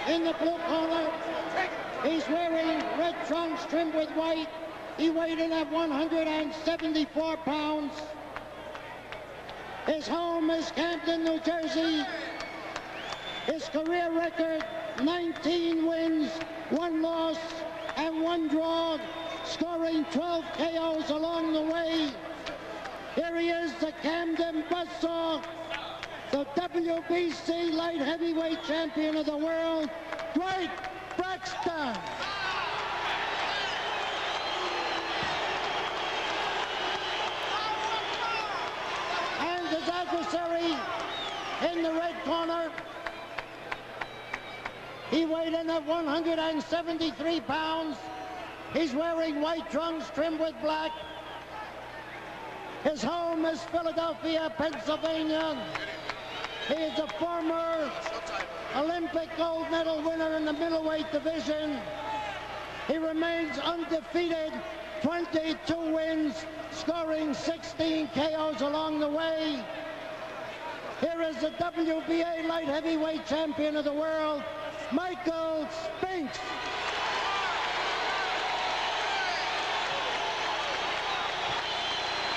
in the blue corner. He's wearing red trunks trimmed with white. He weighed in at 174 pounds. His home is Camden, New Jersey. His career record, 19 wins, 1 loss, and 1 draw, scoring 12 KOs along the way. Here he is, the Camden Buzzsaw, the WBC light heavyweight champion of the world, Dwight Braxton. And his adversary in the red corner, he weighed in at 173 pounds. He's wearing white trunks trimmed with black. His home is Philadelphia, Pennsylvania. He is a former Olympic gold medal winner in the middleweight division. He remains undefeated, 22 wins, scoring 16 KOs along the way. Here is the WBA light heavyweight champion of the world, Michael Spinks.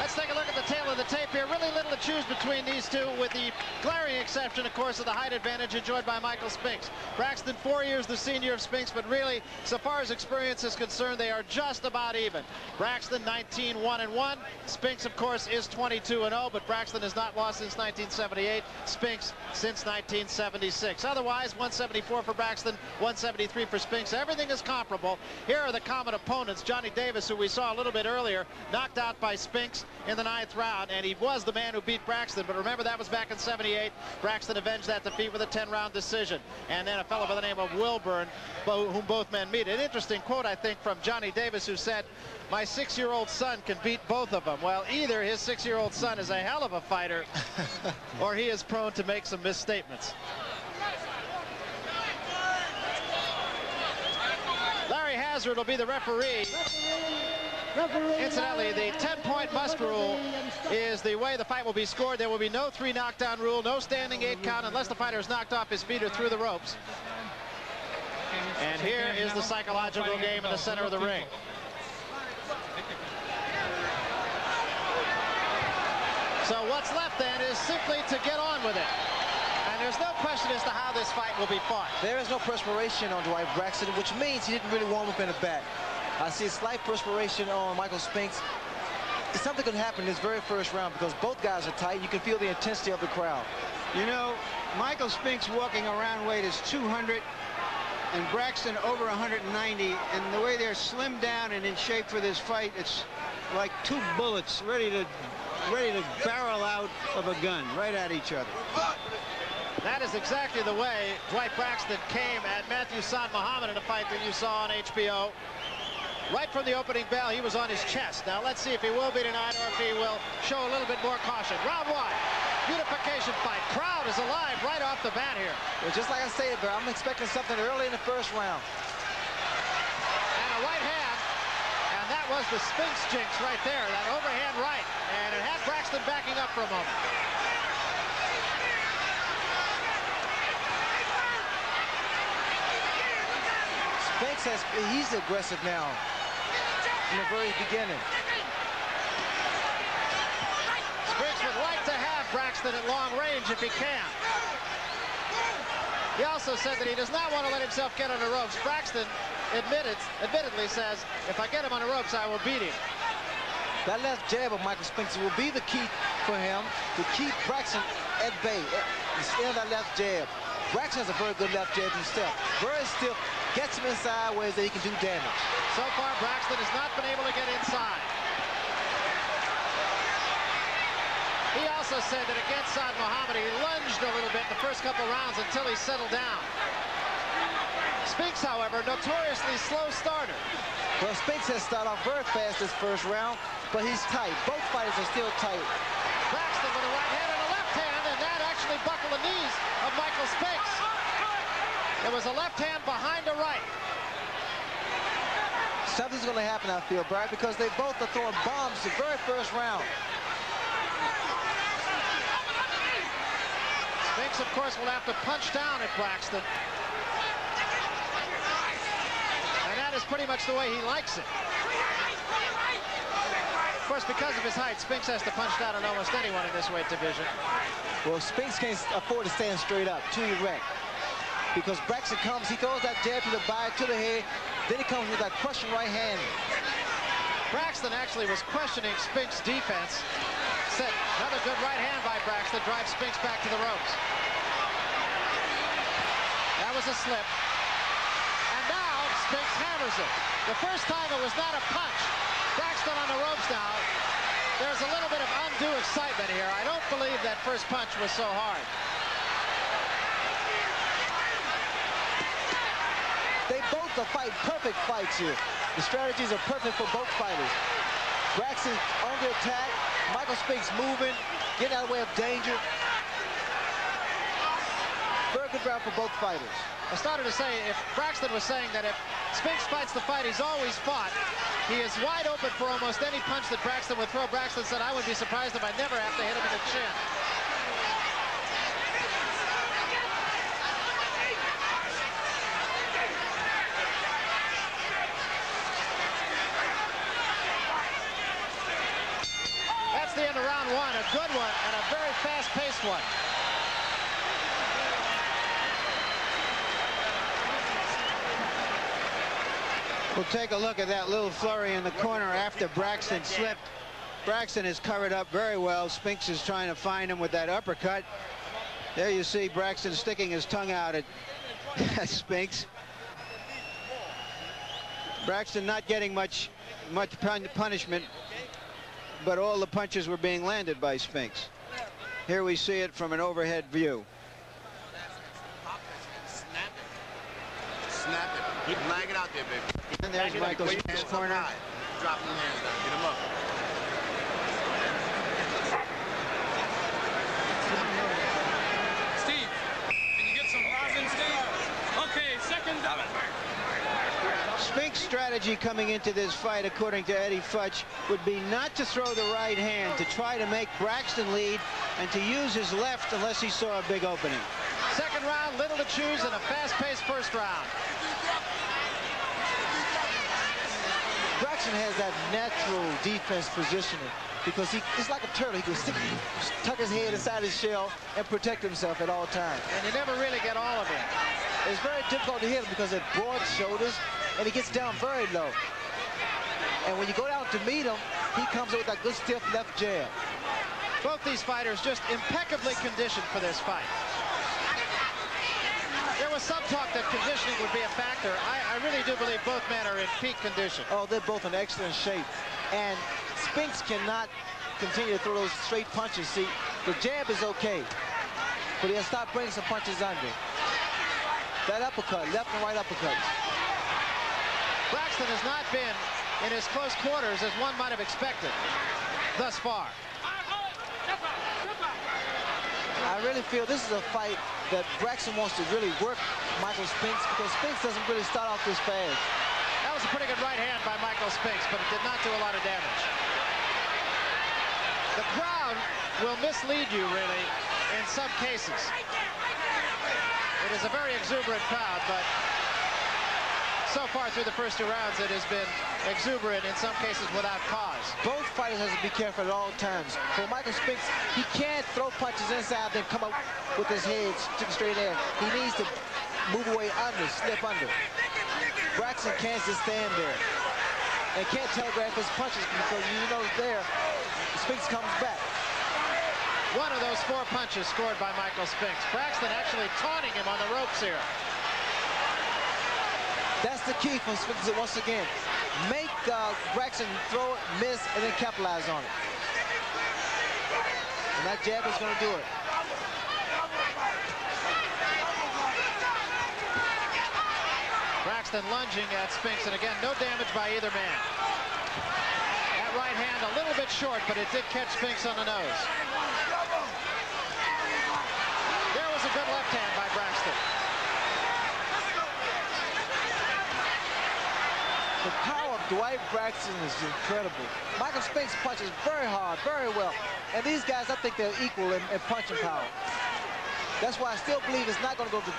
Let's take a look at the tail of the tape here. Really little to choose between these two, with the glaring exception, of course, of the height advantage enjoyed by Michael Spinks. Braxton, 4 years the senior of Spinks, but really, so far as experience is concerned, they are just about even. Braxton 19-1-1. Spinks, of course, is 22-0, but Braxton has not lost since 1978. Spinks since 1976. Otherwise, 174 for Braxton, 173 for Spinks. Everything is comparable. Here are the common opponents. Johnny Davis, who we saw a little bit earlier, knocked out by Spinks in the 9th round, and he was the man who beat Braxton, but remember, that was back in '78. Braxton avenged that defeat with a 10-round decision. And then a fellow by the name of Wilburn, whom both men meet. An interesting quote, I think, from Johnny Davis, who said, "My 6-year-old son can beat both of them." Well, either his 6-year-old son is a hell of a fighter, or he is prone to make some misstatements. Larry Hazard will be the referee. Incidentally, the 10-point must rule is the way the fight will be scored. There will be no 3 knockdown rule, no standing 8 count unless the fighter is knocked off his feet or through the ropes. And here is the psychological game in the center of the ring. So what's left then is simply to get on with it. And there's no question as to how this fight will be fought. There is no perspiration on Dwight Braxton, which means he didn't really warm up in the back. I see a slight perspiration on Michael Spinks. Something could happen in this very first round because both guys are tight. You can feel the intensity of the crowd. You know, Michael Spinks' walking around weight is 200 and Braxton over 190. And the way they're slimmed down and in shape for this fight, it's like 2 bullets ready to barrel out of a gun right at each other. That is exactly the way Dwight Braxton came at Matthew San Muhammad in a fight that you saw on HBO. Right from the opening bell, he was on his chest. Now let's see if he will be tonight or if he will show a little bit more caution. Round 1, unification fight. Crowd is alive right off the bat here. Well, just like I said, but I'm expecting something early in the first round. And a right hand, and that was the Spinks jinx right there, that overhand right. And it had Braxton backing up for a moment. Spinks he's aggressive now from the very beginning. Spinks would like to have Braxton at long range if he can. He also said that he does not want to let himself get on the ropes. Braxton admittedly says, if I get him on the ropes, I will beat him. That left jab of Michael Spinks will be the key for him to keep Braxton at bay instead of that left jab. Braxton has a very good left jab himself. Very stiff, gets him in sideways that he can do damage. So far, Braxton has not been able to get inside. He also said that against San Muhammad, he lunged a little bit in the first couple rounds until he settled down. Spinks, however, notoriously slow starter. Well, Spinks has started off very fast this first round, but he's tight. Both fighters are still tight. Braxton with a right hand and a left hand, and that actually buckled the knees of Michael Spinks. It was a left hand behind a right. Something's going to happen, I feel, Brad, because they both are throwing bombs the very first round. Spinks, of course, will have to punch down at Braxton. that is pretty much the way he likes it. Of course, because of his height, Spinks has to punch down on almost anyone in this weight division. Well, Spinks can't afford to stand straight up, too erect. Because Braxton comes, he throws that jab to the body, to the head, then he comes with that crushing right hand. Braxton actually was questioning Spinks' defense. Said another good right hand by Braxton drives Spinks back to the ropes. That was a slip. And now Spinks hammers it. The first time it was not a punch. Braxton on the ropes now. There's a little bit of undue excitement here. I don't believe that first punch was so hard. They both are fighting perfect fights here. The strategies are perfect for both fighters. Braxton under attack. Michael Spinks moving, getting out of the way of danger. Very good round for both fighters. I started to say, if Braxton was saying that if Spinks fights the fight he's always fought, he is wide open for almost any punch that Braxton would throw. Braxton said, I would be surprised if I never have to hit him in the chin. That's the end of round one, a good one and a very fast-paced one. We'll take a look at that little flurry in the corner after Braxton slipped. Braxton is covered up very well. Spinks is trying to find him with that uppercut. There you see Braxton sticking his tongue out at Spinks. Braxton not getting much punishment, but all the punches were being landed by Spinks. Here we see it from an overhead view. Snap it. Lag it out there, baby. And there's Michael Spinks' corner. Drop them hands down. Get him up. Steve, can you get some rosin, Steve? Okay, second down. Spinks' strategy coming into this fight, according to Eddie Futch, would be not to throw the right hand, to try to make Braxton lead, and to use his left unless he saw a big opening. Second round, little to choose in a fast-paced first round. Braxton has that natural defense positioning because it's like a turtle. He can tuck his head inside his shell and protect himself at all times. And you never really get all of it. It's very difficult to hit him because of broad shoulders, and he gets down very low. And when you go down to meet him, he comes in with that good stiff left jab. Both these fighters just impeccably conditioned for this fight. There was some talk that conditioning would be a factor. I really do believe both men are in peak condition. Oh, they're both in excellent shape. And Spinks cannot continue to throw those straight punches. See, the jab is okay, but he'll stop bringing some punches under. That uppercut, left and right uppercut. Braxton has not been in as close quarters as one might have expected thus far. I really feel this is a fight that Braxton wants to really work Michael Spinks because Spinks doesn't really start off this fast. That was a pretty good right hand by Michael Spinks, but it did not do a lot of damage. The crowd will mislead you, really, in some cases. It is a very exuberant crowd, but so far through the first two rounds, it has been exuberant, in some cases without cause. Both fighters have to be careful at all times. For Michael Spinks, he can't throw punches inside, then come up with his head straight in. He needs to move away under, slip under. Braxton can't just stand there and can't telegraph his punches because you know there, Spinks comes back. One of those four punches scored by Michael Spinks. Braxton actually taunting him on the ropes here. That's the key for Spinks, once again. Make Braxton throw it, miss, and then capitalize on it. And that jab is going to do it. Braxton lunging at Spinks, and again, no damage by either man. That right hand a little bit short, but it did catch Spinks on the nose. There was a good left hand by Braxton. The power of Dwight Braxton is incredible. Michael Spinks punches very hard, very well. And these guys, I think they're equal in punching power. That's why I still believe it's not going to go to